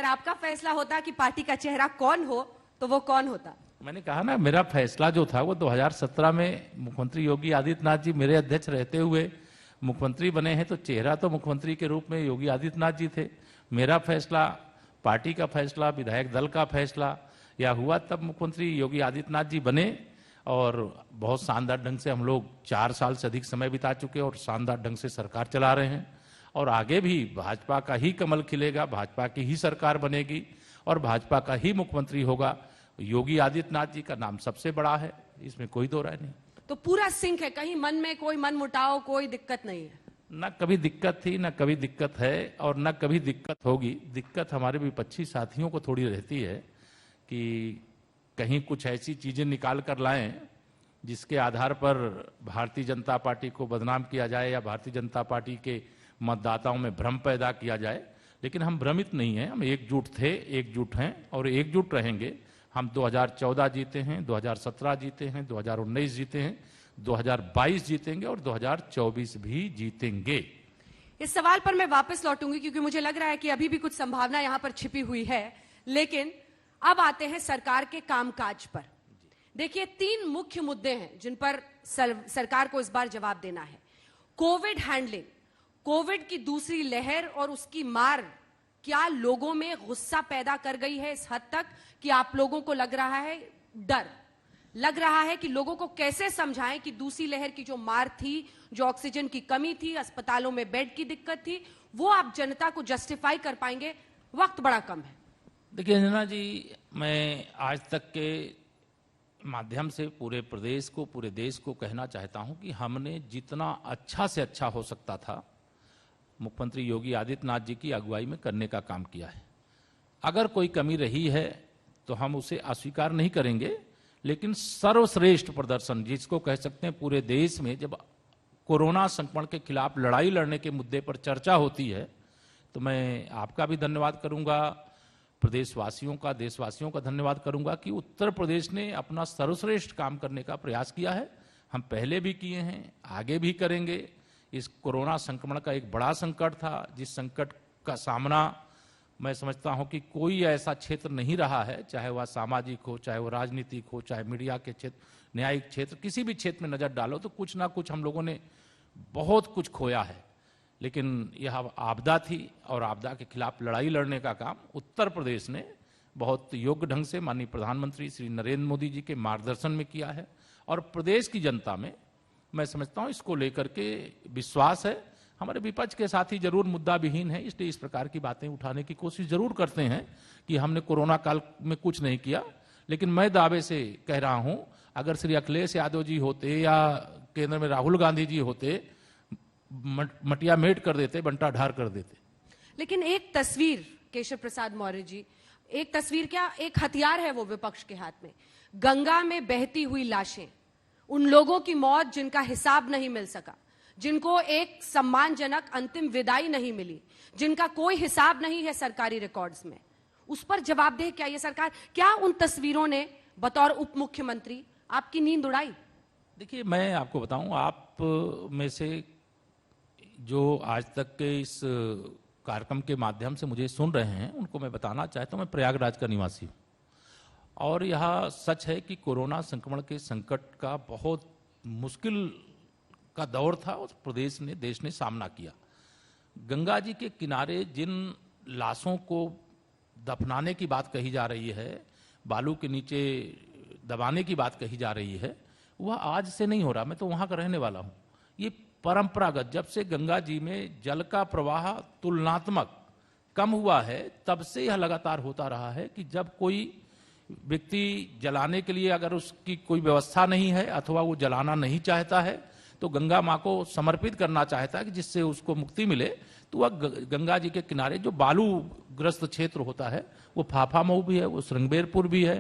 अगर आपका फैसला होता कि पार्टी का चेहरा कौन हो तो वो कौन होता? मैंने कहा ना, मेरा फैसला जो था वो 2017 में मुख्यमंत्री योगी आदित्यनाथ जी मेरे अध्यक्ष रहते हुए मुख्यमंत्री बने हैं, तो चेहरा तो मुख्यमंत्री के रूप में योगी आदित्यनाथ जी थे। मेरा फैसला, पार्टी का फैसला, विधायक दल का फैसला या हुआ तब मुख्यमंत्री योगी आदित्यनाथ जी बने, और बहुत शानदार ढंग से हम लोग 4 साल से अधिक समय बिता चुके और शानदार ढंग से सरकार चला रहे हैं। और आगे भी भाजपा का ही कमल खिलेगा, भाजपा की ही सरकार बनेगी और भाजपा का ही मुख्यमंत्री होगा। योगी आदित्यनाथ जी का नाम सबसे बड़ा है, इसमें कोई दो राय नहीं। तो पूरा सिंक है, कहीं मन में कोई मन मुटाव, कोई दिक्कत नहीं है? न कभी दिक्कत थी, न कभी दिक्कत है और न कभी दिक्कत होगी। दिक्कत हमारे विपक्षी साथियों को थोड़ी रहती है कि कहीं कुछ ऐसी चीजें निकाल कर लाएं जिसके आधार पर भारतीय जनता पार्टी को बदनाम किया जाए या भारतीय जनता पार्टी के मतदाताओं में भ्रम पैदा किया जाए। लेकिन हम भ्रमित नहीं हैं, हम एकजुट थे, एकजुट हैं और एकजुट रहेंगे। हम 2014 जीते हैं, 2017 जीते हैं, 2019 जीते हैं, 2022 जीतेंगे और 2024 भी जीतेंगे। इस सवाल पर मैं वापस लौटूंगी क्योंकि मुझे लग रहा है कि अभी भी कुछ संभावना यहां पर छिपी हुई है। लेकिन अब आते हैं सरकार के कामकाज पर। देखिए, 3 मुख्य मुद्दे हैं जिन पर सरकार को इस बार जवाब देना है। कोविड हैंडलिंग, कोविड की दूसरी लहर और उसकी मार क्या लोगों में गुस्सा पैदा कर गई है इस हद तक कि आप लोगों को लग रहा है डर, लग रहा है कि लोगों को कैसे समझाएं कि दूसरी लहर की जो मार थी, जो ऑक्सीजन की कमी थी, अस्पतालों में बेड की दिक्कत थी, वो आप जनता को जस्टिफाई कर पाएंगे? वक्त बड़ा कम है। देखिए अंजना जी, मैं आज तक के माध्यम से पूरे प्रदेश को, पूरे देश को कहना चाहता हूं कि हमने जितना अच्छा से अच्छा हो सकता था मुख्यमंत्री योगी आदित्यनाथ जी की अगुवाई में करने का काम किया है। अगर कोई कमी रही है तो हम उसे अस्वीकार नहीं करेंगे, लेकिन सर्वश्रेष्ठ प्रदर्शन जिसको कह सकते हैं, पूरे देश में जब कोरोना संक्रमण के खिलाफ लड़ाई लड़ने के मुद्दे पर चर्चा होती है तो मैं आपका भी धन्यवाद करूंगा, प्रदेशवासियों का, देशवासियों का धन्यवाद करूंगा कि उत्तर प्रदेश ने अपना सर्वश्रेष्ठ काम करने का प्रयास किया है। हम पहले भी किए हैं, आगे भी करेंगे। इस कोरोना संक्रमण का एक बड़ा संकट था, जिस संकट का सामना मैं समझता हूं कि कोई ऐसा क्षेत्र नहीं रहा है, चाहे वह सामाजिक हो, चाहे वह राजनीतिक हो, चाहे मीडिया के क्षेत्र, न्यायिक क्षेत्र, किसी भी क्षेत्र में नजर डालो तो कुछ ना कुछ हम लोगों ने बहुत कुछ खोया है। लेकिन यह आपदा थी और आपदा के खिलाफ लड़ाई लड़ने का काम उत्तर प्रदेश ने बहुत योग्य ढंग से माननीय प्रधानमंत्री श्री नरेंद्र मोदी जी के मार्गदर्शन में किया है। और प्रदेश की जनता में मैं समझता हूं इसको लेकर के विश्वास है। हमारे विपक्ष के साथी जरूर मुद्दा विहीन है, इसलिए इस प्रकार की बातें उठाने की कोशिश जरूर करते हैं कि हमने कोरोना काल में कुछ नहीं किया। लेकिन मैं दावे से कह रहा हूं, अगर श्री अखिलेश यादव जी होते या केंद्र में राहुल गांधी जी होते, मटिया मेट कर देते, बंटा ढार कर देते। लेकिन एक तस्वीर, केशव प्रसाद मौर्य जी, एक तस्वीर क्या, एक हथियार है वो विपक्ष के हाथ में। गंगा में बहती हुई लाशें, उन लोगों की मौत जिनका हिसाब नहीं मिल सका, जिनको एक सम्मानजनक अंतिम विदाई नहीं मिली, जिनका कोई हिसाब नहीं है सरकारी रिकॉर्ड्स में, उस पर जवाबदेह क्या ये सरकार? क्या उन तस्वीरों ने बतौर उप मुख्यमंत्री आपकी नींद उड़ाई? देखिए, मैं आपको बताऊं, आप में से जो आज तक के इस कार्यक्रम के माध्यम से मुझे सुन रहे हैं उनको मैं बताना चाहता हूं, मैं प्रयागराज का निवासी हूं और यह सच है कि कोरोना संक्रमण के संकट का बहुत मुश्किल का दौर था और प्रदेश ने, देश ने सामना किया। गंगा जी के किनारे जिन लाशों को दफनाने की बात कही जा रही है, बालू के नीचे दबाने की बात कही जा रही है, वह आज से नहीं हो रहा। मैं तो वहां का रहने वाला हूं। ये परंपरागत, जब से गंगा जी में जल का प्रवाह तुलनात्मक कम हुआ है तब से यह लगातार होता रहा है कि जब कोई व्यक्ति जलाने के लिए अगर उसकी कोई व्यवस्था नहीं है अथवा वो जलाना नहीं चाहता है तो गंगा माँ को समर्पित करना चाहता है कि जिससे उसको मुक्ति मिले, तो वह गंगा जी के किनारे जो बालू ग्रस्त क्षेत्र होता है, वो फाफा मऊ भी है, वो श्रृंगबेरपुर भी है,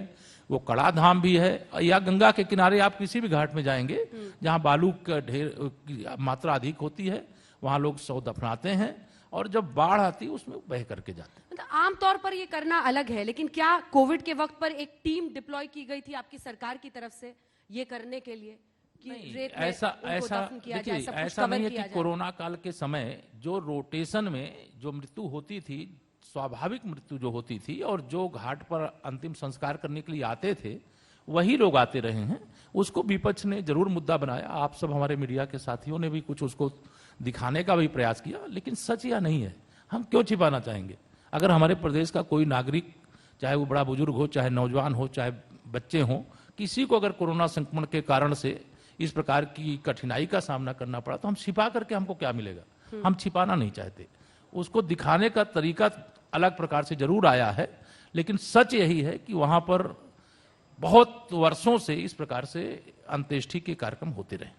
वो कड़ा धाम भी है, या गंगा के किनारे आप किसी भी घाट में जाएंगे जहां बालू का ढेर मात्रा अधिक होती है, वहां लोग शव दफनाते हैं और जब बाढ़ आती है उसमें बह करके जाते हैं। आमतौर पर ये करना अलग है, लेकिन क्या कोविड के वक्त पर एक टीम डिप्लॉय की गई थी आपकी सरकार की तरफ से ये करने के लिए कि रेत में ऐसा देखिए, ऐसा नहीं है कि कोरोना काल के समय जो रोटेशन में जो मृत्यु होती थी, स्वाभाविक मृत्यु जो होती थी और जो घाट पर अंतिम संस्कार करने के लिए आते थे वही लोग आते रहे हैं, उसको विपक्ष ने जरूर मुद्दा बनाया। आप सब हमारे मीडिया के साथियों ने भी कुछ उसको दिखाने का भी प्रयास किया, लेकिन सच या नहीं है, हम क्यों छिपाना चाहेंगे? अगर हमारे प्रदेश का कोई नागरिक, चाहे वो बड़ा बुजुर्ग हो, चाहे नौजवान हो, चाहे बच्चे हों, किसी को अगर कोरोना संक्रमण के कारण से इस प्रकार की कठिनाई का सामना करना पड़ा तो हम छिपा करके हमको क्या मिलेगा? हम छिपाना नहीं चाहते। उसको दिखाने का तरीका अलग प्रकार से जरूर आया है, लेकिन सच यही है कि वहां पर बहुत वर्षों से इस प्रकार से अंत्येष्टि के कार्यक्रम होते रहे।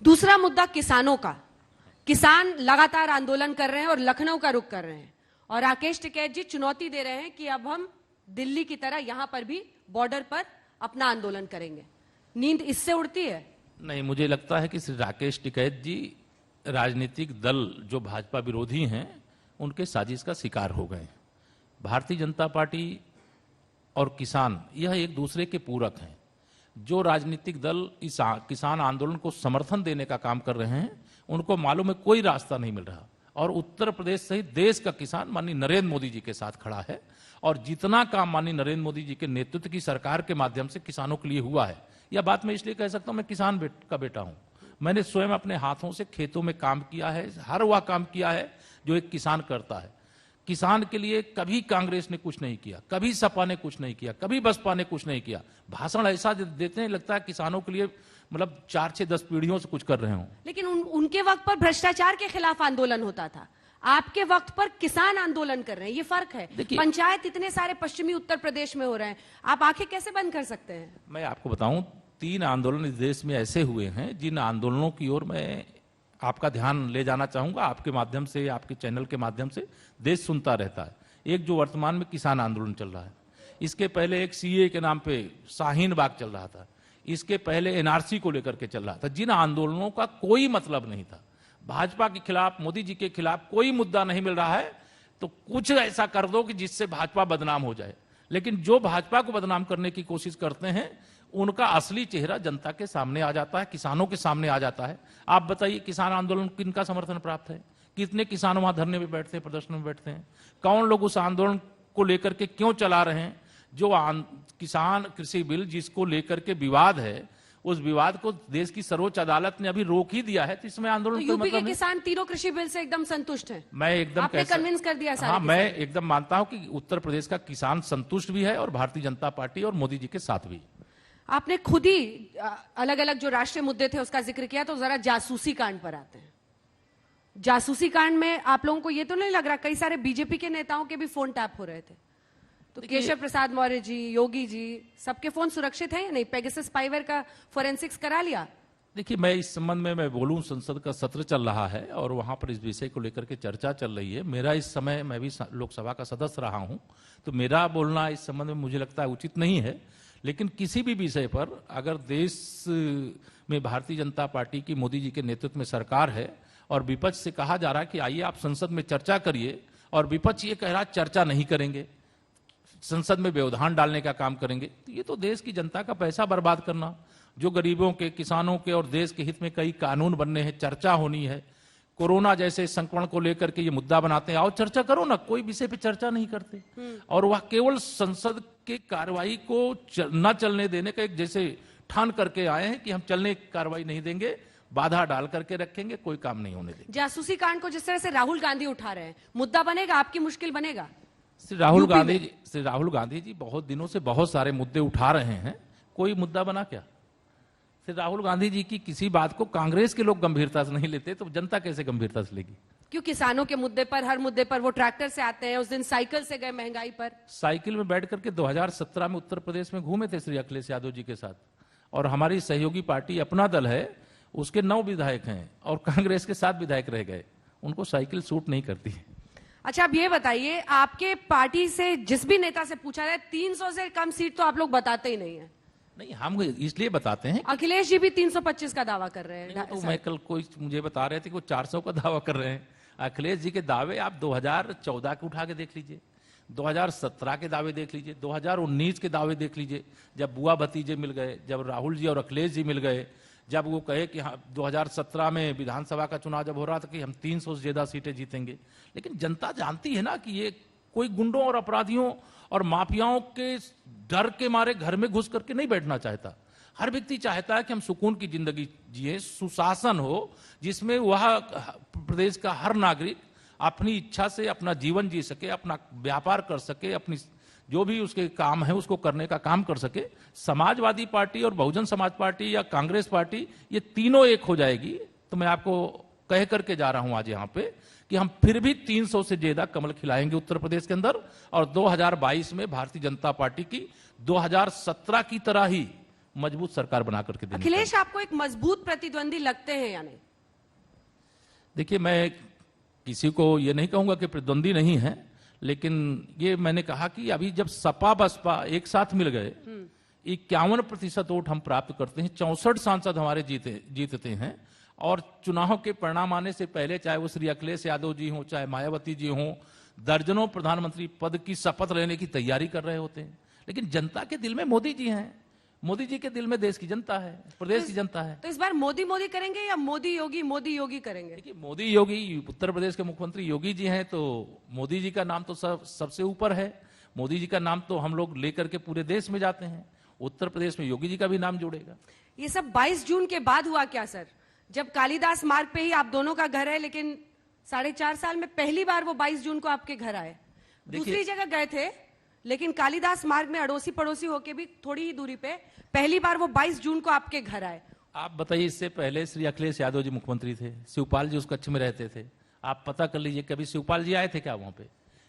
दूसरा मुद्दा किसानों का। किसान लगातार आंदोलन कर रहे हैं और लखनऊ का रुख कर रहे हैं, और राकेश टिकैत जी चुनौती दे रहे हैं कि अब हम दिल्ली की तरह यहां पर भी बॉर्डर पर अपना आंदोलन करेंगे। नींद इससे उड़ती है? नहीं, मुझे लगता है कि श्री राकेश टिकैत जी राजनीतिक दल जो भाजपा विरोधी हैं उनके साजिश का शिकार हो गए। भारतीय जनता पार्टी और किसान यह एक दूसरे के पूरक हैं। जो राजनीतिक दल इस किसान आंदोलन को समर्थन देने का काम कर रहे हैं उनको मालूम है कोई रास्ता नहीं मिल रहा, और उत्तर प्रदेश सहित देश का किसान माननीय नरेंद्र मोदी जी के साथ खड़ा है, और जितना काम माननीय नरेंद्र मोदी जी के नेतृत्व की सरकार के माध्यम से किसानों के लिए हुआ है, यह बात मैं इसलिए कह सकता हूं, मैं किसान का बेटा हूं। मैंने स्वयं अपने हाथों से खेतों में काम किया है, हर वह काम किया है जो एक किसान करता है। किसान के लिए कभी कांग्रेस ने कुछ नहीं किया, कभी सपा ने कुछ नहीं किया, कभी बसपा ने कुछ नहीं किया। भाषण ऐसा देते हैं लगता है किसानों के लिए मतलब 4 से 10 पीढ़ियों से कुछ कर रहे हो। लेकिन उनके वक्त पर भ्रष्टाचार के खिलाफ आंदोलन होता था, आपके वक्त पर किसान आंदोलन कर रहे हैं, ये फर्क है। पंचायत इतने सारे पश्चिमी उत्तर प्रदेश में हो रहे हैं, आप आंखें कैसे बंद कर सकते हैं? मैं आपको बताऊं, 3 आंदोलन इस देश में ऐसे हुए हैं जिन आंदोलनों की ओर मैं आपका ध्यान ले जाना चाहूंगा। आपके माध्यम से, आपके चैनल के माध्यम से देश सुनता रहता है। एक जो वर्तमान में किसान आंदोलन चल रहा है, इसके पहले एक सीए के नाम पे शाहीन बाग चल रहा था, इसके पहले एनआरसी को लेकर के चल रहा था, जिन आंदोलनों का कोई मतलब नहीं था। भाजपा के खिलाफ, मोदी जी के खिलाफ कोई मुद्दा नहीं मिल रहा है तो कुछ ऐसा कर दो कि जिससे भाजपा बदनाम हो जाए। लेकिन जो भाजपा को बदनाम करने की कोशिश करते हैं उनका असली चेहरा जनता के सामने आ जाता है, किसानों के सामने आ जाता है। आप बताइए, किसान आंदोलन किनका समर्थन प्राप्त है? कितने किसान वहां धरने में बैठते हैं, प्रदर्शन में बैठते हैं? कौन लोग उस आंदोलन को लेकर के क्यों चला रहे हैं? जो किसान कृषि बिल जिसको लेकर के विवाद है, उस विवाद को देश की सर्वोच्च अदालत ने अभी रोक ही दिया है, तो इसमें आंदोलन तो यूपी के किसान तीनों कृषि बिल से एकदम संतुष्ट हैं? मैं एकदम आपने कन्विंस कर दिया सारे? हाँ, मैं एकदम मानता हूं कि उत्तर प्रदेश का किसान संतुष्ट भी है और भारतीय जनता पार्टी और मोदी जी के साथ भी। आपने खुद ही अलग अलग जो राष्ट्रीय मुद्दे थे उसका जिक्र किया, तो जरा जासूसी कांड पर आते हैं। जासूसी कांड में आप लोगों को ये तो नहीं लग रहा कई सारे बीजेपी के नेताओं के भी फोन टैप हो रहे थे? तो केशव प्रसाद मौर्य जी, योगी जी, सबके फोन सुरक्षित हैं या नहीं? पेगासस स्पाईवेयर का फोरेंसिक्स करा लिया? देखिए, मैं इस संबंध में मैं बोलूं, संसद का सत्र चल रहा है और वहां पर इस विषय को लेकर के चर्चा चल रही है। मेरा इस समय, मैं भी लोकसभा का सदस्य रहा हूं, तो मेरा बोलना इस संबंध में मुझे लगता है उचित नहीं है। लेकिन किसी भी विषय पर अगर देश में भारतीय जनता पार्टी की, मोदी जी के नेतृत्व में सरकार है और विपक्ष से कहा जा रहा है कि आइए आप संसद में चर्चा करिए, और विपक्ष ये कह रहा है चर्चा नहीं करेंगे, संसद में व्यवधान डालने का काम करेंगे, तो ये तो देश की जनता का पैसा बर्बाद करना। जो गरीबों के, किसानों के और देश के हित में कई कानून बनने हैं, चर्चा होनी है, कोरोना जैसे संक्रमण को लेकर के ये मुद्दा बनाते हैं, आओ चर्चा करो ना, कोई विषय पे चर्चा नहीं करते। और वह केवल संसद के कार्रवाई को न चलने देने का एक जैसे ठान करके आए हैं कि हम चलने की कार्रवाई नहीं देंगे, बाधा डाल करके रखेंगे, कोई काम नहीं होने देंगे। जासूसी कांड को जिस तरह से राहुल गांधी उठा रहे हैं, मुद्दा बनेगा? आपकी मुश्किल बनेगा? श्री राहुल गांधी जी बहुत दिनों से बहुत सारे मुद्दे उठा रहे हैं, कोई मुद्दा बना क्या? श्री राहुल गांधी जी की किसी बात को कांग्रेस के लोग गंभीरता से नहीं लेते तो जनता कैसे गंभीरता से लेगी? क्यों किसानों के मुद्दे पर, हर मुद्दे पर वो ट्रैक्टर से आते हैं, उस दिन साइकिल से गए महंगाई पर। साइकिल में बैठ करके 2017 में उत्तर प्रदेश में घूमे थे श्री अखिलेश यादव जी के साथ, और हमारी सहयोगी पार्टी अपना दल है, उसके 9 विधायक हैं और कांग्रेस के 7 विधायक रह गए, उनको साइकिल सूट नहीं करती है। अच्छा, अब ये बताइए, आपके पार्टी से जिस भी नेता से पूछा जाए 300 से कम सीट तो आप लोग बताते ही नहीं है। नहीं, हम इसलिए बताते हैं, अखिलेश जी भी 325 का दावा कर रहे हैं। तो मैं कल कोई मुझे बता रहे थे कि वो 400 का दावा कर रहे हैं। अखिलेश जी के दावे आप 2014 के उठा के देख लीजिए, 2017 के दावे देख लीजिए, 2019 के दावे देख लीजिए, जब बुआ भतीजे मिल गए, जब राहुल जी और अखिलेश जी मिल गए, जब वो कहे कि हाँ 2017 में विधानसभा का चुनाव जब हो रहा था कि हम 300 से ज्यादा सीटें जीतेंगे। लेकिन जनता जानती है ना कि ये कोई गुंडों और अपराधियों और माफियाओं के डर के मारे घर में घुस करके नहीं बैठना चाहता। हर व्यक्ति चाहता है कि हम सुकून की जिंदगी जिए, सुशासन हो, जिसमें वह प्रदेश का हर नागरिक अपनी इच्छा से अपना जीवन जी सके, अपना व्यापार कर सके, अपनी जो भी उसके काम है उसको करने का काम कर सके। समाजवादी पार्टी और बहुजन समाज पार्टी या कांग्रेस पार्टी, ये तीनों एक हो जाएगी तो मैं आपको कह करके जा रहा हूं आज यहां पे कि हम फिर भी 300 से ज्यादा कमल खिलाएंगे उत्तर प्रदेश के अंदर, और 2022 में भारतीय जनता पार्टी की 2017 की तरह ही मजबूत सरकार बना करके देंगे। अखिलेश, आपको एक मजबूत प्रतिद्वंदी लगते हैं या नहीं? देखिए, मैं किसी को ये नहीं कहूंगा कि प्रतिद्वंदी नहीं है, लेकिन ये मैंने कहा कि अभी जब सपा बसपा एक साथ मिल गए 51% वोट हम प्राप्त करते हैं, 64 सांसद हमारे जीतते हैं, और चुनाव के परिणाम आने से पहले चाहे वो श्री अखिलेश यादव जी हों, चाहे मायावती जी हों, दर्जनों प्रधानमंत्री पद की शपथ लेने की तैयारी कर रहे होते हैं। लेकिन जनता के दिल में मोदी जी हैं, मोदी जी के दिल में देश की जनता है, प्रदेश की जनता है। तो इस बार मोदी मोदी करेंगे या मोदी योगी करेंगे? देखिए, मोदी योगी, उत्तर प्रदेश के मुख्यमंत्री योगी जी हैं, तो मोदी जी का नाम तो सबसे ऊपर है। मोदी जी का नाम तो हम लोग लेकर के पूरे देश में जाते हैं, उत्तर प्रदेश में योगी जी का भी नाम जुड़ेगा। ये सब 22 जून के बाद हुआ क्या सर? जब कालिदास मार्ग पे ही आप दोनों का घर है, लेकिन 4.5 साल में पहली बार वो 22 जून को आपके घर आए। दूसरी जगह गए थे, लेकिन कालिदास मार्ग में अड़ोसी पड़ोसी होके भी थोड़ी ही दूरी पे पहली बार वो 22 जून को आपके घर आए। आप बताइए, इससे पहले श्री अखिलेश यादव जी मुख्यमंत्री थे, शिवपाल जी उस कक्ष में रहते थे। आप पता कर लीजिए, कभी शिवपाल जी आए थे क्या वहां पे?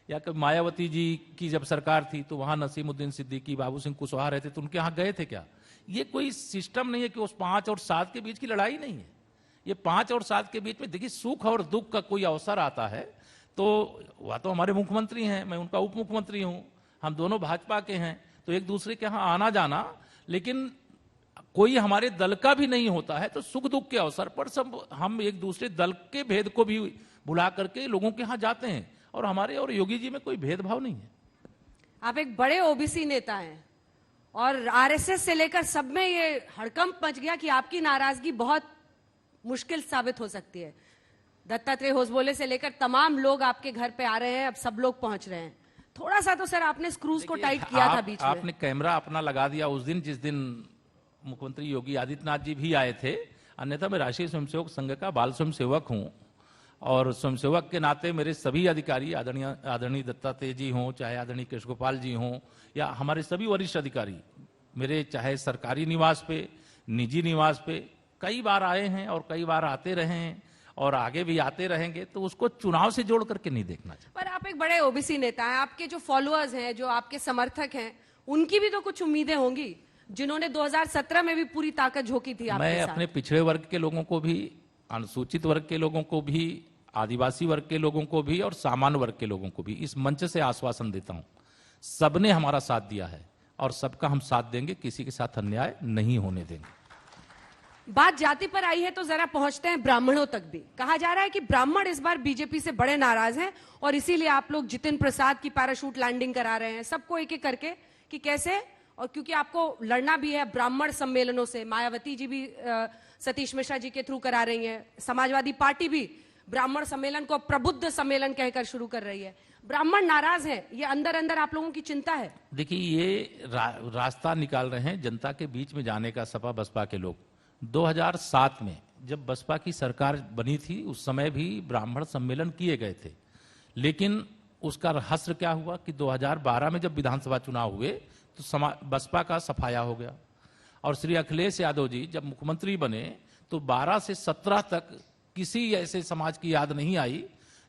या कभी मायावती जी की जब सरकार थी तो वहां नसीमुद्दीन सिद्दीकी, बाबू सिंह कुशवाहा रहते, तो उनके यहाँ गए थे क्या? ये कोई सिस्टम नहीं है कि उस 5 और 7 के बीच की लड़ाई नहीं है। ये 5 और 7 के बीच में देखिए, सुख और दुख का कोई अवसर आता है तो वह तो हमारे मुख्यमंत्री हैं, मैं उनका उप मुख्यमंत्री हूं, हम दोनों भाजपा के हैं, तो एक दूसरे के यहाँ आना जाना, लेकिन कोई हमारे दल का भी नहीं होता है तो सुख दुख के अवसर पर सब हम एक दूसरे दल के भेद को भी बुला करके लोगों के यहाँ जाते हैं, और हमारे और योगी जी में कोई भेदभाव नहीं है। आप एक बड़े ओबीसी नेता हैं और आरएसएस से लेकर सब में ये हड़कंप मच गया कि आपकी नाराजगी बहुत मुश्किल साबित हो सकती है। दत्तात्रेय होसबोले से लेकर तमाम लोग आपके घर पे आ रहे हैं, अब सब लोग पहुंच रहे हैं। थोड़ा सा तो सर आपने स्क्रूज को टाइट किया था बीच में। आपने कैमरा अपना लगा दिया उस दिन जिस दिन मुख्यमंत्री योगी आदित्यनाथ जी भी आए थे, अन्यथा मैं राष्ट्रीय स्वयंसेवक संघ का बाल स्वयंसेवक हूं, और स्वयंसेवक के नाते मेरे सभी अधिकारी, आदरणीय दत्तात्रेय जी हों, चाहे आदरणीय कृष्ण गोपाल जी हों, या हमारे सभी वरिष्ठ अधिकारी मेरे चाहे सरकारी निवास पे, निजी निवास पे कई बार आए हैं और कई बार आते रहे हैं और आगे भी आते रहेंगे, तो उसको चुनाव से जोड़ करके नहीं देखना चाहिए। पर आप एक बड़े ओबीसी नेता हैं, आपके जो फॉलोअर्स हैं, जो आपके समर्थक हैं, उनकी भी तो कुछ उम्मीदें होंगी, जिन्होंने 2017 में भी पूरी ताकत झोंकी थी आपके मैं साथ। अपने पिछड़े वर्ग के लोगों को भी, अनुसूचित वर्ग के लोगों को भी, आदिवासी वर्ग के लोगों को भी और सामान्य वर्ग के लोगों को भी इस मंच से आश्वासन देता हूं, सबने हमारा साथ दिया है और सबका हम साथ देंगे, किसी के साथ अन्याय नहीं होने देंगे। बात जाति पर आई है तो जरा पहुंचते हैं ब्राह्मणों तक भी। कहा जा रहा है कि ब्राह्मण इस बार बीजेपी से बड़े नाराज हैं और इसीलिए आप लोग जितिन प्रसाद की पैराशूट लैंडिंग करा रहे हैं, सबको एक एक करके, कि कैसे, और क्योंकि आपको लड़ना भी है ब्राह्मण सम्मेलनों से, मायावती जी भी सतीश मिश्रा जी के थ्रू करा रही हैं, समाजवादी पार्टी भी ब्राह्मण सम्मेलन को प्रबुद्ध सम्मेलन कहकर शुरू कर रही है। ब्राह्मण नाराज हैं, ये अंदर अंदर आप लोगों की चिंता है? देखिए, ये रास्ता निकाल रहे हैं जनता के बीच में जाने का सपा बसपा के लोग। 2007 में जब बसपा की सरकार बनी थी उस समय भी ब्राह्मण सम्मेलन किए गए थे, लेकिन उसका रहस्य क्या हुआ कि 2012 में जब विधानसभा चुनाव हुए तो बसपा का सफाया हो गया, और श्री अखिलेश यादव जी जब मुख्यमंत्री बने तो 12 से 17 तक किसी ऐसे समाज की याद नहीं आई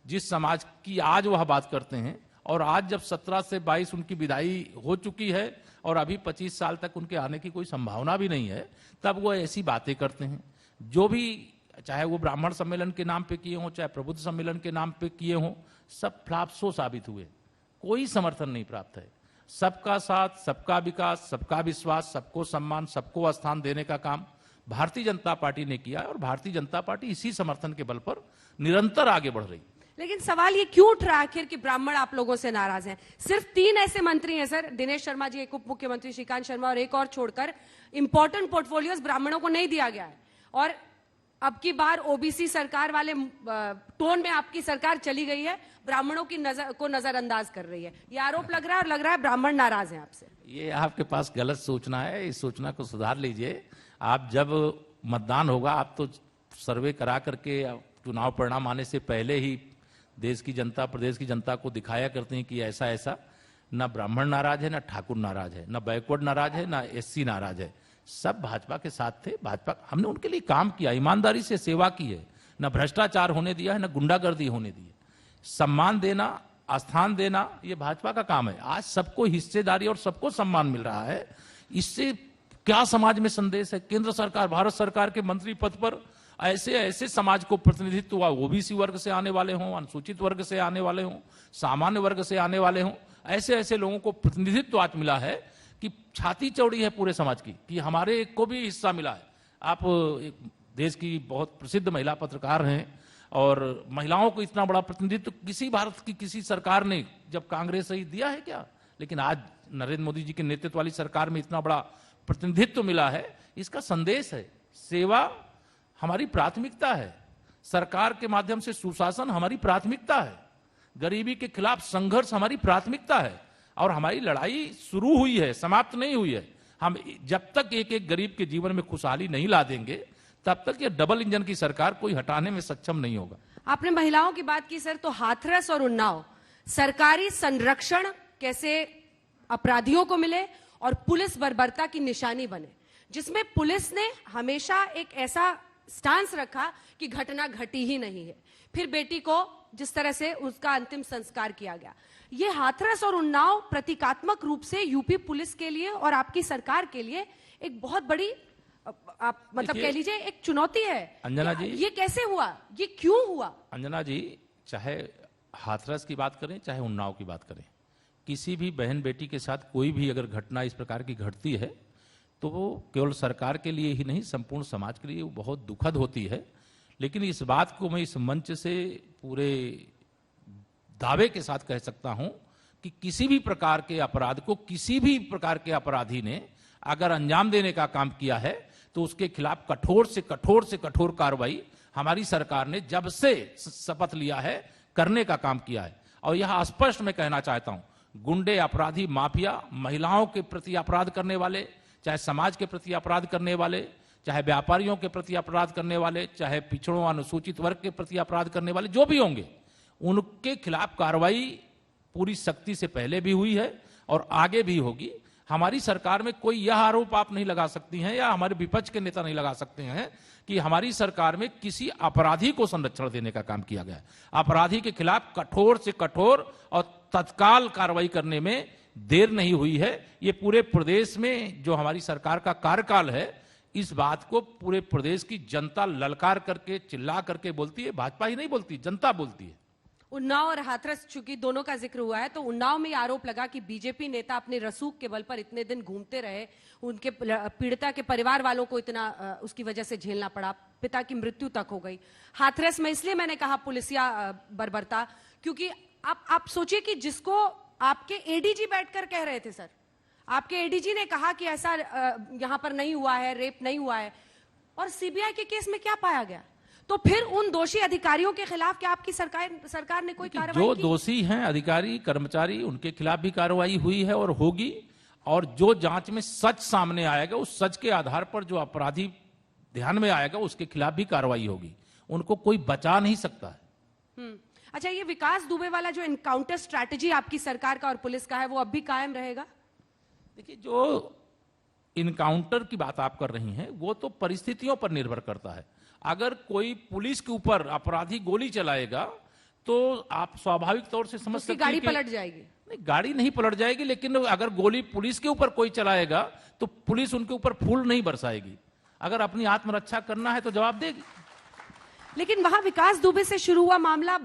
जिस समाज की आज वह बात करते हैं, और आज जब 17 से 22 उनकी विदाई हो चुकी है और अभी 25 साल तक उनके आने की कोई संभावना भी नहीं है, तब वो ऐसी बातें करते हैं। जो भी, चाहे वो ब्राह्मण सम्मेलन के नाम पे किए हों, चाहे प्रबुद्ध सम्मेलन के नाम पे किए हों, सब फ्लापसो साबित हुए, कोई समर्थन नहीं प्राप्त है। सबका साथ, सबका विकास, सबका विश्वास, सबको सम्मान, सबको स्थान देने का काम भारतीय जनता पार्टी ने किया है, और भारतीय जनता पार्टी इसी समर्थन के बल पर निरंतर आगे बढ़ रही। लेकिन सवाल ये क्यों उठ रहा है आखिर कि ब्राह्मण आप लोगों से नाराज हैं? सिर्फ 3 ऐसे मंत्री हैं सर, दिनेश शर्मा जी, एक उप मुख्यमंत्री श्रीकांत शर्मा और एक और छोड़कर, इंपॉर्टेंट पोर्टफोलियोज ब्राह्मणों को नहीं दिया गया है। और अब की बार ओबीसी सरकार वाले टोन में आपकी सरकार चली गई है, ब्राह्मणों की को नजरअंदाज कर रही है, ये आरोप लग रहा है और लग रहा है ब्राह्मण नाराज हैं आपसे। ये आपके पास गलत सूचना है, इस सूचना को सुधार लीजिए। आप जब मतदान होगा, आप तो सर्वे करा करके चुनाव परिणाम आने से पहले ही देश की जनता, प्रदेश की जनता को दिखाया करते हैं कि ऐसा ऐसा, ना ब्राह्मण नाराज है, ना ठाकुर नाराज है, ना बैकवर्ड नाराज है, ना एससी नाराज है। सब भाजपा के साथ थे। भाजपा, हमने उनके लिए काम किया, ईमानदारी से सेवा की है, ना भ्रष्टाचार होने दिया है, ना गुंडागर्दी होने दी है। सम्मान देना, आस्थान देना, ये भाजपा का काम है। आज सबको हिस्सेदारी और सबको सम्मान मिल रहा है। इससे क्या समाज में संदेश है? केंद्र सरकार, भारत सरकार के मंत्री पद पर ऐसे ऐसे समाज को प्रतिनिधित्व हुआ, ओबीसी वर्ग से आने वाले हों, अनुसूचित वर्ग से आने वाले हों, सामान्य वर्ग से आने वाले हों, ऐसे ऐसे लोगों को प्रतिनिधित्व आज मिला है कि छाती चौड़ी है पूरे समाज की कि हमारे को भी हिस्सा मिला है। आप एक देश की बहुत प्रसिद्ध महिला पत्रकार हैं और महिलाओं को इतना बड़ा प्रतिनिधित्व किसी भारत की किसी सरकार ने जब कांग्रेस ही दिया है क्या? लेकिन आज नरेंद्र मोदी जी के नेतृत्व वाली सरकार में इतना बड़ा प्रतिनिधित्व मिला है। इसका संदेश है, सेवा हमारी प्राथमिकता है, सरकार के माध्यम से सुशासन हमारी प्राथमिकता है, गरीबी के खिलाफ संघर्ष हमारी प्राथमिकता है और हमारी लड़ाई शुरू हुई है, समाप्त नहीं हुई है। हम जब तक एक एक गरीब के जीवन में खुशहाली नहीं ला देंगे तब तक ये डबल इंजन की सरकार कोई हटाने में सक्षम नहीं होगा। आपने महिलाओं की बात की सर, तो हाथरस और उन्नाव सरकारी संरक्षण कैसे अपराधियों को मिले और पुलिस बर्बरता की निशानी बने, जिसमें पुलिस ने हमेशा एक ऐसा स्टांस रखा कि घटना घटी ही नहीं है। फिर बेटी को जिस तरह से उसका अंतिम संस्कार किया गया, ये हाथरस और उन्नाव प्रतीकात्मक रूप से यूपी पुलिस के लिए और आपकी सरकार के लिए एक बहुत बड़ी आप मतलब कह लीजिए एक चुनौती है। अंजना जी, ये कैसे हुआ, ये क्यों हुआ? अंजना जी, चाहे हाथरस की बात करें चाहे उन्नाव की बात करें, किसी भी बहन बेटी के साथ कोई भी अगर घटना इस प्रकार की घटती है तो वो केवल सरकार के लिए ही नहीं, संपूर्ण समाज के लिए वो बहुत दुखद होती है। लेकिन इस बात को मैं इस मंच से पूरे दावे के साथ कह सकता हूं कि किसी भी प्रकार के अपराध को किसी भी प्रकार के अपराधी ने अगर अंजाम देने का काम किया है तो उसके खिलाफ कठोर से कठोर कार्रवाई हमारी सरकार ने जब से शपथ लिया है करने का काम किया है। और यह स्पष्ट मैं कहना चाहता हूं, गुंडे, अपराधी, माफिया, महिलाओं के प्रति अपराध करने वाले, चाहे समाज के प्रति अपराध करने वाले, चाहे व्यापारियों के प्रति अपराध करने वाले, चाहे पिछड़ों अनुसूचित वर्ग के प्रति अपराध करने वाले जो भी होंगे, उनके खिलाफ कार्रवाई पूरी सख्ती से पहले भी हुई है और आगे भी होगी। हमारी सरकार में कोई यह आरोप आप नहीं लगा सकती हैं या हमारे विपक्ष के नेता नहीं लगा सकते हैं कि हमारी सरकार में किसी अपराधी को संरक्षण देने का काम किया गया है। अपराधी के खिलाफ कठोर से कठोर और तत्काल कार्रवाई करने में देर नहीं हुई है। ये पूरे प्रदेश में जो हमारी सरकार का कार्यकाल है, इस बात को पूरे प्रदेश की जनता ललकार करके, चिल्ला करके बोलती है। भाजपा ही नहीं बोलती, जनता बोलती है। उन्नाव और हाथरस चूंकि दोनों का जिक्र हुआ है, तो उन्नाव में आरोप लगा कि बीजेपी नेता अपने रसूख के बल पर इतने दिन घूमते रहे, उनके पीड़िता के परिवार वालों को इतना उसकी वजह से झेलना पड़ा, पिता की मृत्यु तक हो गई। हाथरस में इसलिए मैंने कहा पुलिसिया बर्बरता, क्योंकि आप सोचिए कि जिसको आपके एडीजी बैठकर कह रहे थे, सर आपके एडीजी ने कहा कि ऐसा यहां पर नहीं हुआ है, रेप नहीं हुआ है, और सीबीआई के केस में क्या पाया गया? तो फिर उन दोषी अधिकारियों के खिलाफ क्या आपकी सरकार ने कोई कार्रवाई जो की? दोषी हैं अधिकारी, कर्मचारी, उनके खिलाफ भी कार्रवाई हुई है और होगी। और जो जांच में सच सामने आएगा, उस सच के आधार पर जो अपराधी ध्यान में आएगा, उसके खिलाफ भी कार्रवाई होगी। उनको कोई बचा नहीं सकता है। अच्छा, ये विकास दुबे वाला जो एनकाउंटर स्ट्रैटेजी आपकी सरकार का और पुलिस का है, वो अब भी कायम रहेगा? देखिए, जो इनकाउंटर की बात आप कर रही हैं, वो तो परिस्थितियों पर निर्भर करता है। अगर कोई पुलिस के ऊपर अपराधी गोली चलाएगा तो आप स्वाभाविक तौर से समझ सकते हैं गाड़ी पलट जाएगी। नहीं, गाड़ी नहीं पलट जाएगी, लेकिन अगर गोली पुलिस के ऊपर कोई चलाएगा तो पुलिस उनके ऊपर फूल नहीं बरसाएगी। अगर अपनी आत्मरक्षा करना है तो जवाब देगी। लेकिन वहां विकास दुबे से शुरू हुआ मामला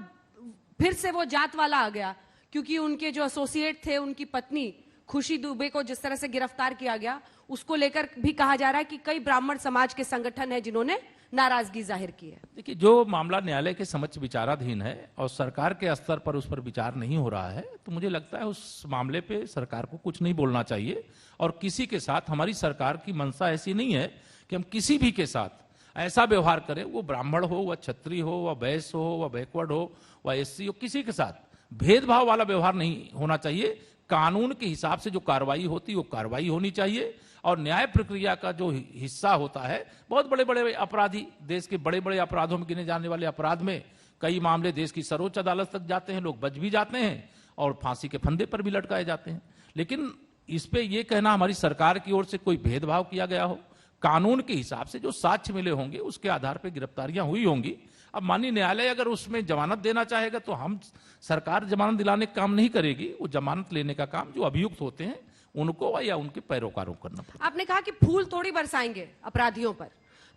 फिर से वो जात वाला आ गया, क्योंकि उनके जो एसोसिएट थे, उनकी पत्नी खुशी दुबे को जिस तरह से गिरफ्तार किया गया, उसको लेकर भी कहा जा रहा है कि कई ब्राह्मण समाज के संगठन है जिन्होंने नाराजगी जाहिर की है। देखिए, जो मामला न्यायालय के समक्ष विचाराधीन है और सरकार के स्तर पर उस पर विचार नहीं हो रहा है, तो मुझे लगता है उस मामले पे सरकार को कुछ नहीं बोलना चाहिए। और किसी के साथ, हमारी सरकार की मंशा ऐसी नहीं है कि हम किसी भी के साथ ऐसा व्यवहार करे, वो ब्राह्मण हो, वह क्षत्रिय हो, वह वैश्य हो, वह बैकवर्ड हो, वह एससी हो, किसी के साथ भेदभाव वाला व्यवहार नहीं होना चाहिए। कानून के हिसाब से जो कार्रवाई होती है वो कार्रवाई होनी चाहिए। और न्याय प्रक्रिया का जो हिस्सा होता है, बहुत बड़े बड़े अपराधी, देश के बड़े बड़े अपराधों में गिने जाने वाले अपराध में कई मामले देश की सर्वोच्च अदालत तक जाते हैं, लोग बच भी जाते हैं और फांसी के फंदे पर भी लटकाए जाते हैं। लेकिन इस पे ये कहना हमारी सरकार की ओर से कोई भेदभाव किया गया हो, कानून के हिसाब से जो साक्ष्य मिले होंगे उसके आधार पर गिरफ्तारियां हुई होंगी। अब माननीय न्यायालय अगर उसमें जमानत देना चाहेगा तो हम, सरकार जमानत दिलाने का काम नहीं करेगी, वो जमानत लेने का काम जो अभियुक्त होते हैं उनको या उनके पैरोकारों को करना पड़ेगा। आपने कहा कि फूल थोड़ी बरसाएंगे अपराधियों पर,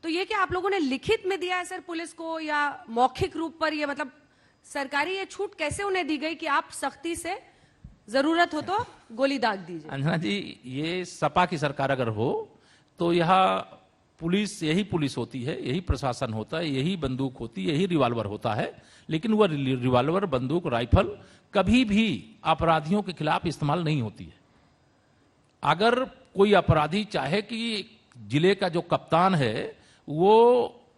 तो ये क्या आप लोगों ने लिखित में दिया है सर पुलिस को, या मौखिक रूप पर? ये मतलब सरकारी ये छूट कैसे उन्हें दी गई कि आप सख्ती से जरूरत हो तो गोली दाग दीजिए? अंजना जी, ये सपा की सरकार अगर हो तो यह पुलिस, यही पुलिस होती है, यही प्रशासन होता है, यही बंदूक होती है, यही रिवॉल्वर होता है। लेकिन वह रिवॉल्वर, बंदूक, राइफल कभी भी अपराधियों के खिलाफ इस्तेमाल नहीं होती है। अगर कोई अपराधी चाहे कि जिले का जो कप्तान है वो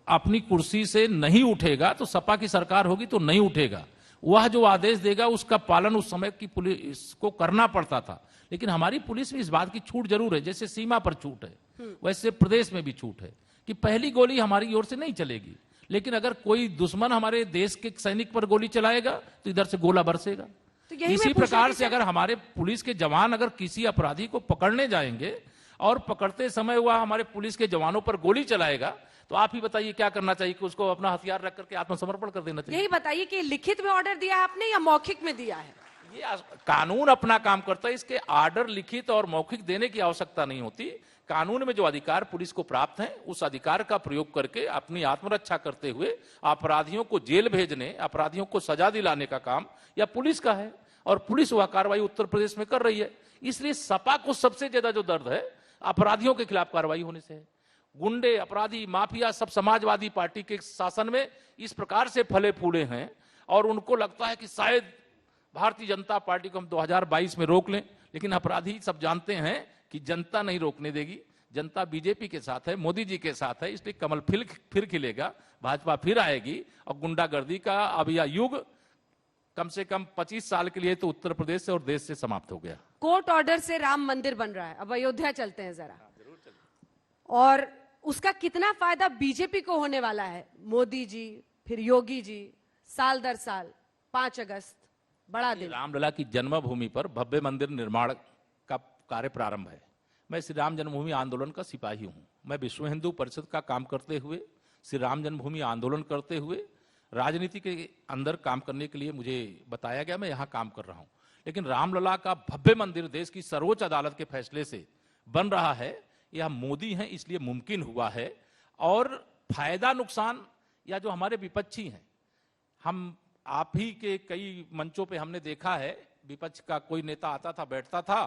अपनी कुर्सी से नहीं उठेगा, तो सपा की सरकार होगी तो नहीं उठेगा। वह जो आदेश देगा उसका पालन उस समय की पुलिस को करना पड़ता था। लेकिन हमारी पुलिस में इस बात की छूट जरूर है, जैसे सीमा पर छूट है वैसे प्रदेश में भी छूट है कि पहली गोली हमारी ओर से नहीं चलेगी। लेकिन अगर कोई दुश्मन हमारे देश के सैनिक पर गोली चलाएगा तो इधर से गोला बरसेगा। तो यही इसी प्रकार से अगर हमारे पुलिस के जवान अगर किसी अपराधी को पकड़ने जाएंगे और पकड़ते समय वह हमारे पुलिस के जवानों पर गोली चलाएगा, तो आप ही बताइए क्या करना चाहिए? कि उसको अपना हथियार रख करके आत्मसमर्पण कर देना चाहिए? यही बताइए कि लिखित में ऑर्डर दिया है आपने या मौखिक में दिया है? ये कानून अपना काम करता है, इसके आर्डर लिखित और मौखिक देने की आवश्यकता नहीं होती। कानून में जो अधिकार पुलिस को प्राप्त है उस अधिकार का प्रयोग करके अपनी आत्मरक्षा करते हुए अपराधियों को जेल भेजने, अपराधियों को सजा दिलाने का काम या पुलिस का है, और पुलिस वह कार्रवाई उत्तर प्रदेश में कर रही है। इसलिए सपा को सबसे ज्यादा जो दर्द है अपराधियों के खिलाफ कार्रवाई होने से है। गुंडे, अपराधी, माफिया सब समाजवादी पार्टी के शासन में इस प्रकार से फले फूले हैं और उनको लगता है कि शायद भारतीय जनता पार्टी को हम 2022 में रोक लें। लेकिन अपराधी सब जानते हैं कि जनता नहीं रोकने देगी। जनता बीजेपी के साथ है, मोदी जी के साथ है, इसलिए कमल फिर खिलेगा, भाजपा फिर आएगी और गुंडागर्दी का अब यह युग कम से कम 25 साल के लिए तो उत्तर प्रदेश से और देश से समाप्त हो गया। कोर्ट ऑर्डर से राम मंदिर बन रहा है, अब अयोध्या चलते हैं जरा। और उसका कितना फायदा बीजेपी को होने वाला है? मोदी जी, फिर योगी जी, साल दर साल 5 अगस्त बड़ा दिन, रामलला की जन्मभूमि पर भव्य मंदिर निर्माण का कार्य प्रारंभ है। मैं श्री राम जन्मभूमि आंदोलन का सिपाही हूं। मैं विश्व हिंदू परिषद का काम करते हुए, श्री राम जन्मभूमि आंदोलन करते हुए राजनीति के अंदर काम करने के लिए मुझे बताया गया, मैं यहां काम कर रहा हूं। लेकिन रामलला का भव्य मंदिर देश की सर्वोच्च अदालत के फैसले से बन रहा है, यह मोदी हैं इसलिए मुमकिन हुआ है। और फायदा नुकसान या जो हमारे विपक्षी हैं, हम आप ही के कई मंचों पे हमने देखा है, विपक्ष का कोई नेता आता था, बैठता था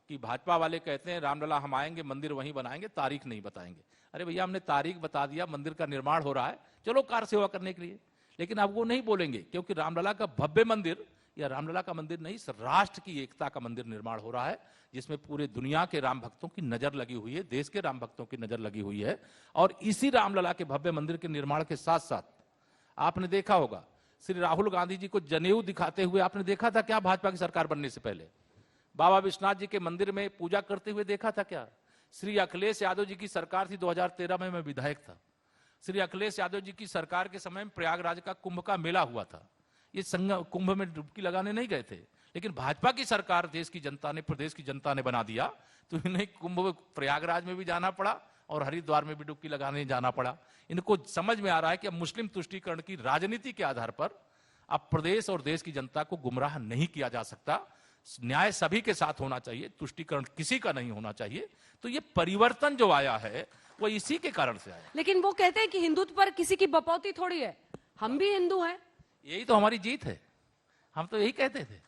कि भाजपा वाले कहते हैं रामलला हम आएंगे, मंदिर वहीं बनाएंगे, तारीख नहीं बताएंगे। अरे भैया, हमने तारीख बता दिया, मंदिर का निर्माण हो रहा है, चलो कार सेवा करने के लिए। लेकिन अब वो नहीं बोलेंगे क्योंकि रामलला का भव्य मंदिर, या रामलला का मंदिर नहीं, राष्ट्र की एकता का मंदिर निर्माण हो रहा है, जिसमें पूरे दुनिया के राम भक्तों की नजर लगी हुई है, देश के राम भक्तों की नजर लगी हुई है। और इसी रामलला के भव्य मंदिर के निर्माण के साथ साथ आपने देखा होगा, श्री राहुल गांधी जी को जनेऊ दिखाते हुए आपने देखा था क्या? भाजपा की सरकार बनने से पहले बाबा विश्वनाथ जी के मंदिर में पूजा करते हुए देखा था क्या? श्री अखिलेश यादव जी की सरकार थी 2013 में, मैं विधायक था। श्री अखिलेश यादव जी की सरकार के समय में प्रयागराज का कुंभ का मेला हुआ था। ये कुंभ में डुबकी लगाने नहीं गए थे, लेकिन भाजपा की सरकार, देश की जनता ने, प्रदेश की जनता ने बना दिया, तो इन्हें कुंभ प्रयागराज में भी जाना पड़ा और हरिद्वार में भी डुबकी लगाने जाना पड़ा। इनको समझ में आ रहा है कि अब मुस्लिम तुष्टीकरण की राजनीति के आधार पर अब प्रदेश और देश की जनता को गुमराह नहीं किया जा सकता। न्याय सभी के साथ होना चाहिए, तुष्टीकरण किसी का नहीं होना चाहिए। तो ये परिवर्तन जो आया है वो इसी के कारण से आया। लेकिन वो कहते हैं कि हिंदुत्व पर किसी की बपौती थोड़ी है, हम भी हिंदू हैं। यही तो हमारी जीत है, हम तो यही कहते थे।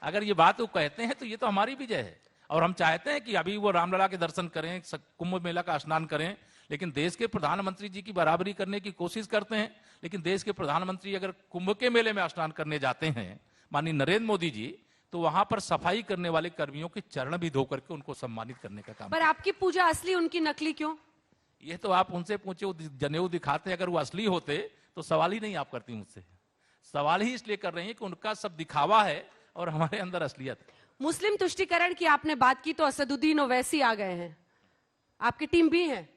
अगर ये बात वो कहते हैं तो ये तो हमारी विजय है। और हम चाहते हैं कि अभी वो रामलला के दर्शन करें, कुंभ मेला का स्नान करें, लेकिन देश के प्रधानमंत्री जी की बराबरी करने की कोशिश करते हैं। लेकिन देश के प्रधानमंत्री अगर कुंभ के मेले में स्नान करने जाते हैं, माननीय नरेंद्र मोदी जी, तो वहां पर सफाई करने वाले कर्मियों के चरण भी धो करके उनको सम्मानित करने का काम। पर आपकी पूजा असली, उनकी नकली क्यों? ये तो आप उनसे पूछे, वो जनेऊ दिखाते, अगर वो असली होते तो सवाल ही नहीं आप करती मुझसे। सवाल ही इसलिए कर रही हैं कि उनका सब दिखावा है और हमारे अंदर असलियत है। मुस्लिम तुष्टीकरण की आपने बात की तो असदुद्दीन ओवैसी आ गए हैं, आपकी टीम भी है,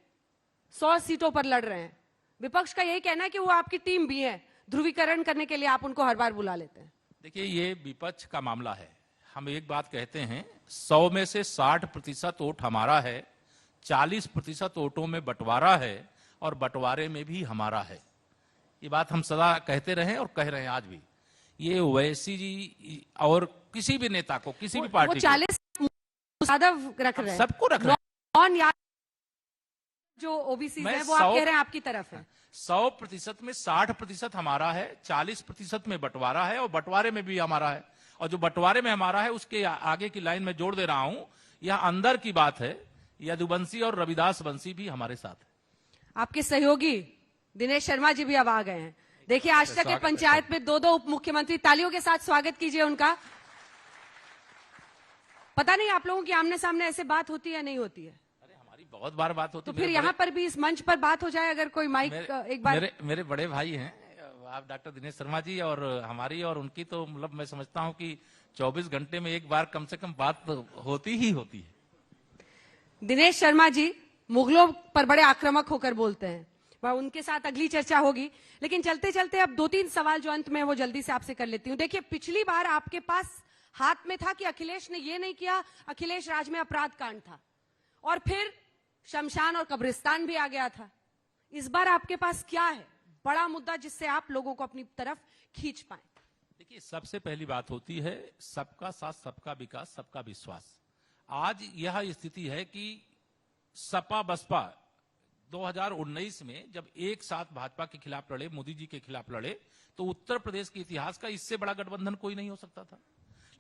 100 सीटों पर लड़ रहे हैं। विपक्ष का यही कहना है कि वो आपकी टीम भी है, ध्रुवीकरण करने के लिए आप उनको हर बार बुला लेते हैं। देखिए, ये विपक्ष का मामला है। हम एक बात कहते हैं, 100 में से 60% वोट हमारा है, 40% वोटों में बंटवारा है और बंटवारे में भी हमारा है। ये बात हम सदा कहते रहे और कह रहे हैं आज भी। ये ओवैसी जी और किसी भी नेता को, किसी भी पार्टी वो 40 यादव रख रहे हैं, सबको रख रहे हैं। नॉन यादव जो ओबीसी है वो आप कह रहे हैं आपकी तरफ है। 100% में 60% हमारा है, 40% में बंटवारा है और बंटवारे में भी हमारा है। और जो बंटवारे में हमारा है उसके आगे की लाइन में जोड़ दे रहा हूं, यह अंदर की बात है। यदुवंशी और रविदास वंशी भी हमारे साथ है। आपके सहयोगी दिनेश शर्मा जी भी अब आ गए हैं। देखिए, आज तक के पंचायत में 2 उप मुख्यमंत्री, तालियों के साथ स्वागत कीजिए उनका। पता नहीं आप लोगों की आमने सामने ऐसे बात होती है या नहीं होती है? अरे हमारी बहुत बार बात होती तो है। फिर यहाँ पर भी इस मंच पर बात हो जाए, अगर कोई माइक एक बार। मेरे बड़े भाई हैं आप डॉक्टर दिनेश शर्मा जी, और हमारी और उनकी तो मतलब मैं समझता हूं कि 24 घंटे में एक बार कम से कम बात होती ही होती है। दिनेश शर्मा जी मुगलों पर बड़े आक्रामक होकर बोलते हैं, वह उनके साथ अगली चर्चा होगी। लेकिन चलते चलते अब 2-3 सवाल जो अंत में वो जल्दी से आपसे कर लेती हूँ। देखिए, पिछली बार आपके पास हाथ में था कि अखिलेश ने ये नहीं किया, अखिलेश राज में अपराध कांड था, और फिर शमशान और कब्रिस्तान भी आ गया था। इस बार आपके पास क्या है बड़ा मुद्दा जिससे आप लोगों को अपनी तरफ खींच पाए? देखिए, सबसे पहली बात होती है सबका साथ, सबका विकास, सबका विश्वास। आज यह स्थिति है कि सपा बसपा 2019 में जब एक साथ भाजपा के खिलाफ लड़े, मोदी जी के खिलाफ लड़े, तो उत्तर प्रदेश के इतिहास का इससे बड़ा गठबंधन कोई नहीं हो सकता था।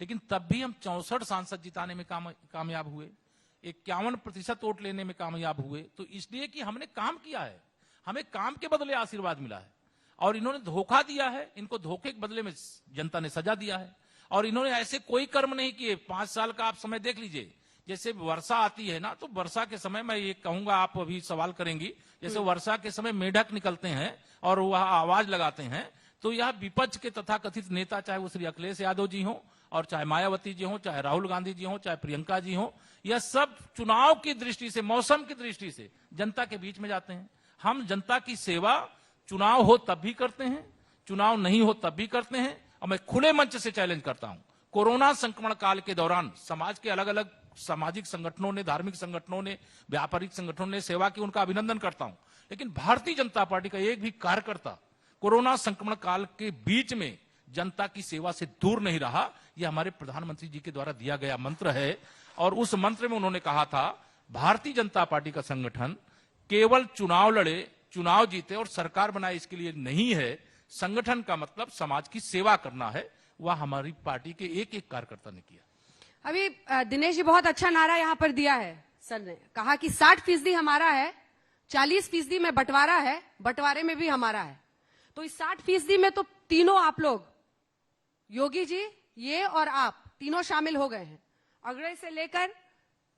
लेकिन तब भी हम 64 सांसद जिताने में कामयाब हुए, 51% वोट लेने में कामयाब हुए। तो इसलिए कि हमने काम किया है, हमें काम के बदले आशीर्वाद मिला है। और इन्होंने धोखा दिया है, इनको धोखे के बदले में जनता ने सजा दिया है। और इन्होंने ऐसे कोई कर्म नहीं किए। 5 साल का आप समय देख लीजिए, जैसे वर्षा आती है ना, तो वर्षा के समय मैं ये कहूंगा, आप अभी सवाल करेंगी, जैसे वर्षा के समय मेढक निकलते हैं और वह आवाज लगाते हैं, तो यह विपक्ष के तथाकथित नेता, चाहे वो श्री अखिलेश यादव जी हो और चाहे मायावती जी हो, चाहे राहुल गांधी जी हो, चाहे प्रियंका जी हो, यह सब चुनाव की दृष्टि से, मौसम की दृष्टि से जनता के बीच में जाते हैं। हम जनता की सेवा चुनाव हो तब भी करते हैं, चुनाव नहीं हो तब भी करते हैं। और मैं खुले मंच से चैलेंज करता हूं, कोरोना संक्रमण काल के दौरान समाज के अलग अलग सामाजिक संगठनों ने, धार्मिक संगठनों ने, व्यापारिक संगठनों ने सेवा की, उनका अभिनंदन करता हूं। लेकिन भारतीय जनता पार्टी का एक भी कार्यकर्ता कोरोना संक्रमण काल के बीच में जनता की सेवा से दूर नहीं रहा। यह हमारे प्रधानमंत्री जी के द्वारा दिया गया मंत्र है। और उस मंत्र में उन्होंने कहा था, भारतीय जनता पार्टी का संगठन केवल चुनाव लड़े, चुनाव जीते और सरकार बनाए, इसके लिए नहीं है। संगठन का मतलब समाज की सेवा करना है। वह हमारी पार्टी के एक एक कार्यकर्ता ने किया। अभी दिनेश जी बहुत अच्छा नारा यहाँ पर दिया है सर ने, कहा कि 60% हमारा है, 40% में बंटवारा है, बंटवारे में भी हमारा है। तो इस 60% में तो तीनों आप लोग, योगी जी, ये और आप तीनों शामिल हो गए हैं। अग्रणी से लेकर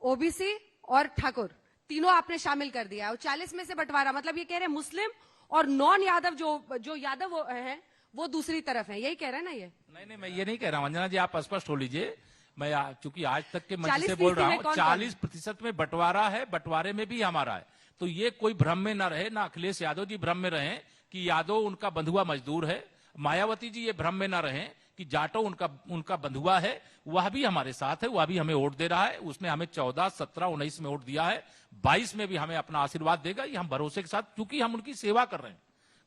ओबीसी और ठाकुर तीनों आपने शामिल कर दिया। और 40 में से बंटवारा, मतलब ये कह रहे हैं मुस्लिम और नॉन यादव जो यादव हैं वो दूसरी तरफ है, यही कह रहे हैं ना? ये नहीं, मैं ये नहीं कह रहा हूं अंजना जी, आप स्पष्ट हो लीजिए। मैं चूंकि आज तक के मंच से 40% बोल रहा हूं, में कौन 40% में बंटवारा है, बंटवारे में भी हमारा है। तो ये कोई भ्रम में ना रहे, ना अखिलेश यादव जी भ्रम में रहे कि यादव उनका बंधुआ मजदूर है, मायावती जी ये भ्रम में ना रहे कि जाटो उनका बंधुआ है। वह भी हमारे साथ है, वह भी हमें वोट दे रहा है। उसने हमें 14, 17, 19 में वोट दिया है, 22 में भी हमें अपना आशीर्वाद देगा। ये हम भरोसे के साथ, क्योंकि हम उनकी सेवा कर रहे हैं,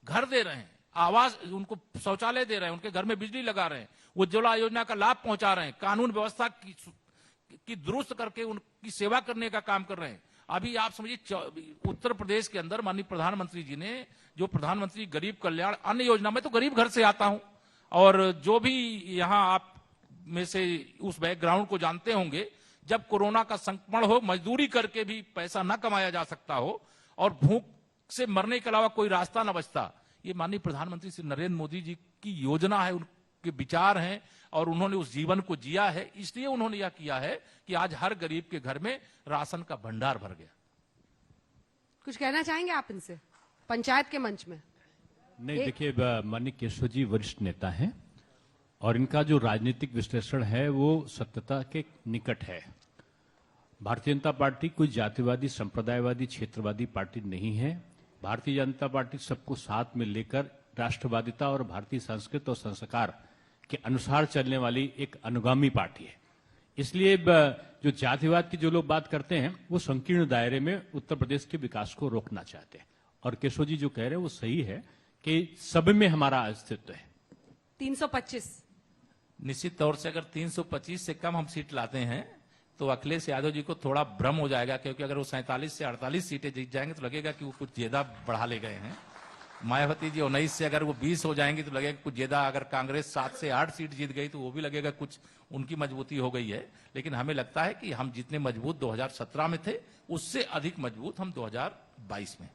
घर दे रहे हैं, आवास, उनको शौचालय दे रहे हैं, उनके घर में बिजली लगा रहे हैं, उज्ज्वला योजना का लाभ पहुंचा रहे हैं, कानून व्यवस्था की दुरुस्त करके उनकी सेवा करने का काम कर रहे हैं। अभी आप समझिए, उत्तर प्रदेश के अंदर माननीय प्रधानमंत्री जी ने जो प्रधानमंत्री गरीब कल्याण अन्न योजना, में तो गरीब घर से आता हूं, और जो भी यहां आप में से उस बैकग्राउंड को जानते होंगे, जब कोरोना का संक्रमण हो, मजदूरी करके भी पैसा न कमाया जा सकता हो और भूख से मरने के अलावा कोई रास्ता न बचता, ये माननीय प्रधानमंत्री श्री नरेंद्र मोदी जी की योजना है, उनके विचार हैं और उन्होंने उस जीवन को जिया है। इसलिए उन्होंने यह किया है कि आज हर गरीब के घर में राशन का भंडार भर गया। कुछ कहना चाहेंगे आप इनसे पंचायत के मंच में? नहीं, देखिए, माननीय केशव जी वरिष्ठ नेता हैं और इनका जो राजनीतिक विश्लेषण है वो सत्यता के निकट है। भारतीय जनता पार्टी कोई जातिवादी, संप्रदायवादी, क्षेत्रवादी पार्टी नहीं है। भारतीय जनता पार्टी सबको साथ में लेकर राष्ट्रवादिता और भारतीय संस्कृति और संस्कार के अनुसार चलने वाली एक अनुगामी पार्टी है। इसलिए जो जातिवाद की जो लोग बात करते हैं वो संकीर्ण दायरे में उत्तर प्रदेश के विकास को रोकना चाहते हैं। और केशव जी जो कह रहे हैं वो सही है कि सब में हमारा अस्तित्व है। 325 निश्चित तौर से अगर 325 से कम हम सीट लाते हैं तो अखिलेश यादव जी को थोड़ा भ्रम हो जाएगा, क्योंकि अगर वो 47 से 48 सीटें जीत जाएंगे तो लगेगा कि वो कुछ ज्यादा बढ़ा ले गए हैं। मायावती जी 19 से अगर वो 20 हो जाएंगी तो लगेगा कुछ ज्यादा। अगर कांग्रेस 7 से 8 सीट जीत गई तो वो भी लगेगा कुछ उनकी मजबूती हो गई है। लेकिन हमें लगता है कि हम जितने मजबूत 2017 में थे उससे अधिक मजबूत हम 2022 में।